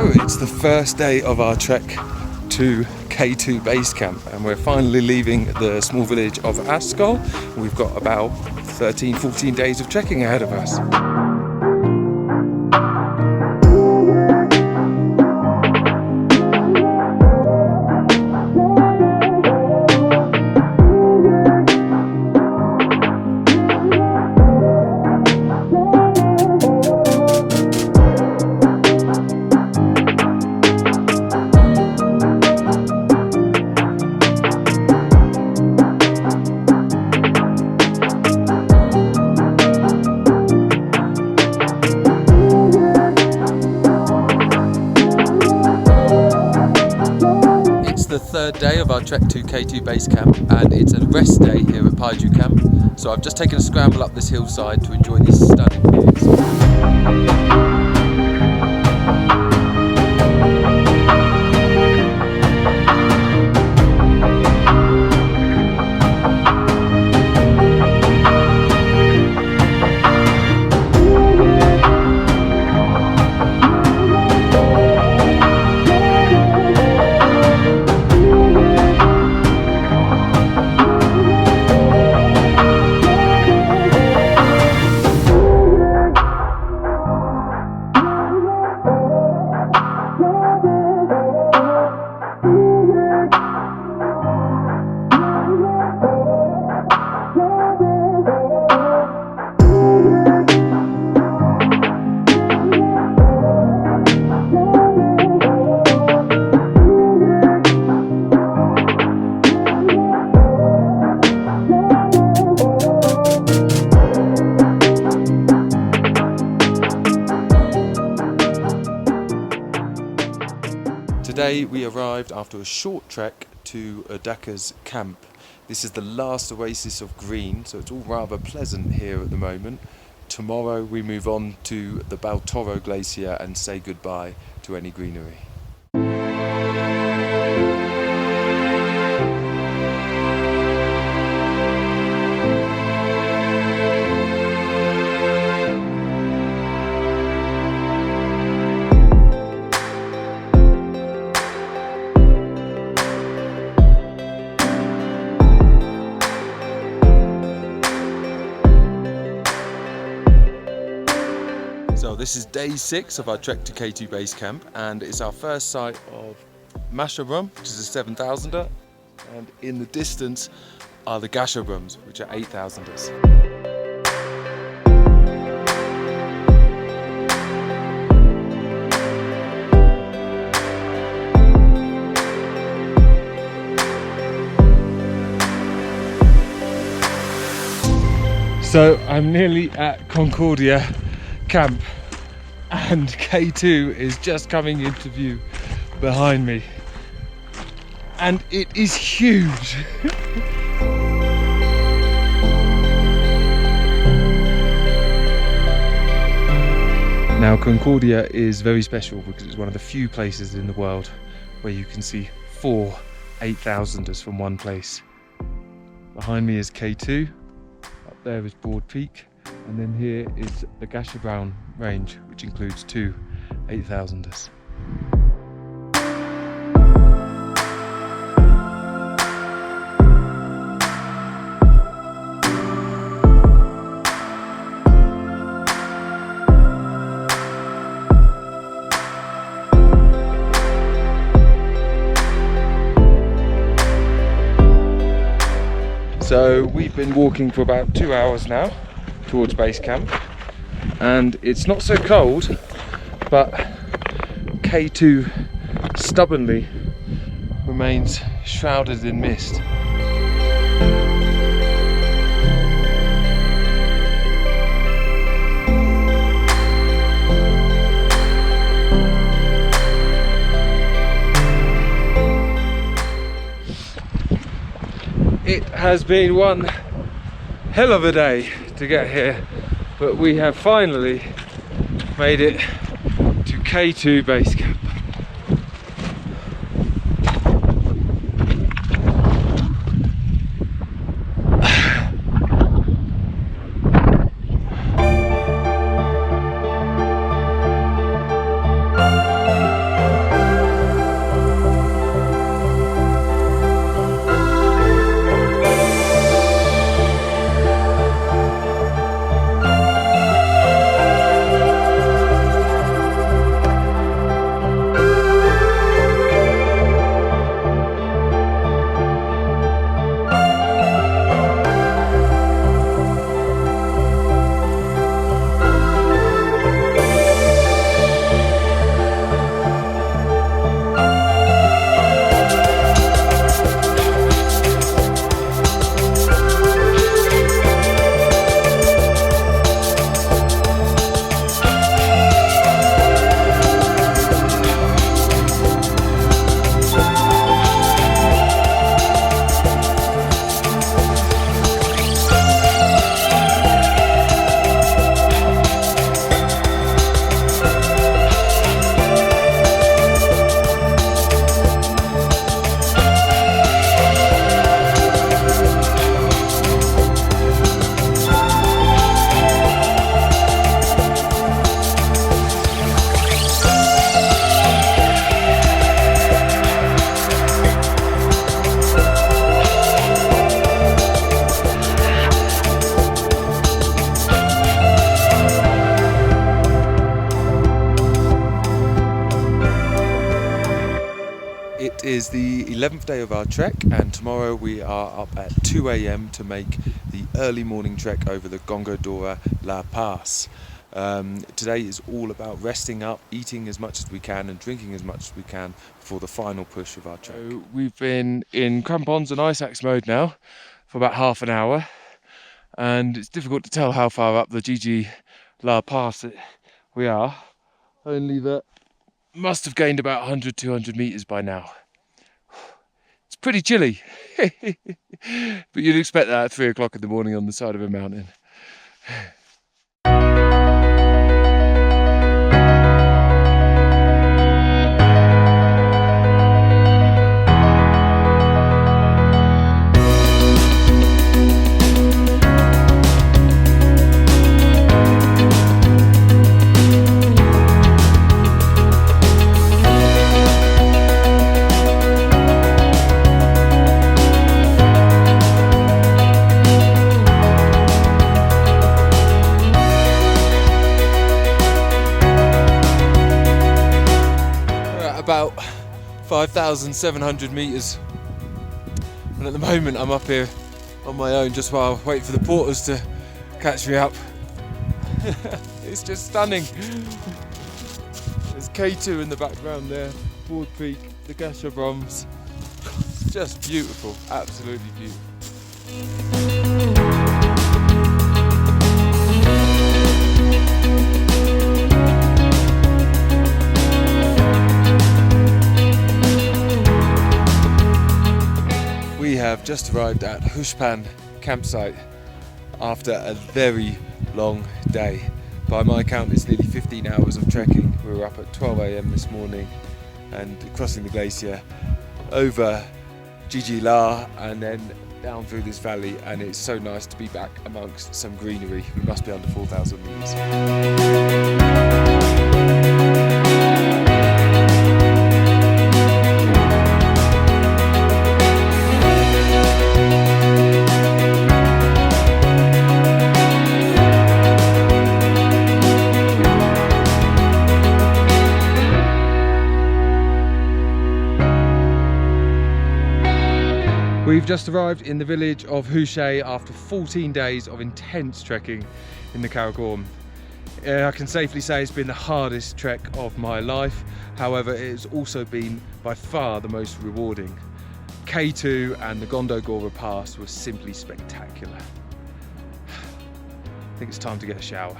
So it's the first day of our trek to K2 base camp, and we're finally leaving the small village of Askol. We've got about 13-14 days of trekking ahead of us. The third day of our trek to K2 base camp, and it's a rest day here at Paiju camp. So I've just taken a scramble up this hillside to enjoy these stunning views. Today we arrived after a short trek to Adaka's camp. This is the last oasis of green, so it's all rather pleasant here at the moment. Tomorrow we move on to the Baltoro glacier and say goodbye to any greenery. So this is day 6 of our trek to K2 base camp, and it's our first sight of Gasherbrum, which is a 7,000er, and in the distance are the Gasherbrums, which are 8,000ers. So I'm nearly at Concordia camp, and K2 is just coming into view behind me, and it is huge. Now Concordia is very special because it's one of the few places in the world where you can see 4 8,000ers from one place. Behind me is K2, up there is Broad Peak, and then here is the Gasherbrum range, which includes 2 8,000ers. So we've been walking for about 2 hours now towards base camp, and it's not so cold, but K2 stubbornly remains shrouded in mist. It has been one hell of a day to get here, but we have finally made it to K2 base camp. It is the 11th day of our trek, and tomorrow we are up at 2 a.m. to make the early morning trek over the Gondogoro La Pass. Today is all about resting up, eating as much as we can and drinking as much as we can for the final push of our trek. So we've been in crampons and ice axe mode now for about half an hour, and it's difficult to tell how far up the Gondogoro La Pass we are, only that must have gained about 100-200 meters by now. It's pretty chilly, but you'd expect that at 3 o'clock in the morning on the side of a mountain. About 5,700 meters, and at the moment I'm up here on my own just while I wait for the porters to catch me up. It's just stunning. There's K2 in the background there, Ford Creek, the Gasherbrums. It's just beautiful, absolutely beautiful. We have just arrived at Hushpan campsite after a very long day. By my count, it's nearly 15 hours of trekking. We were up at 12 a.m. this morning and crossing the glacier over Gondogoro La and then down through this valley, and it's so nice to be back amongst some greenery. We must be under 4,000 meters. We've just arrived in the village of Hushay after 14 days of intense trekking in the Karakoram. I can safely say it's been the hardest trek of my life. However, it has also been by far the most rewarding. K2 and the Gondogoro La Pass were simply spectacular. I think it's time to get a shower.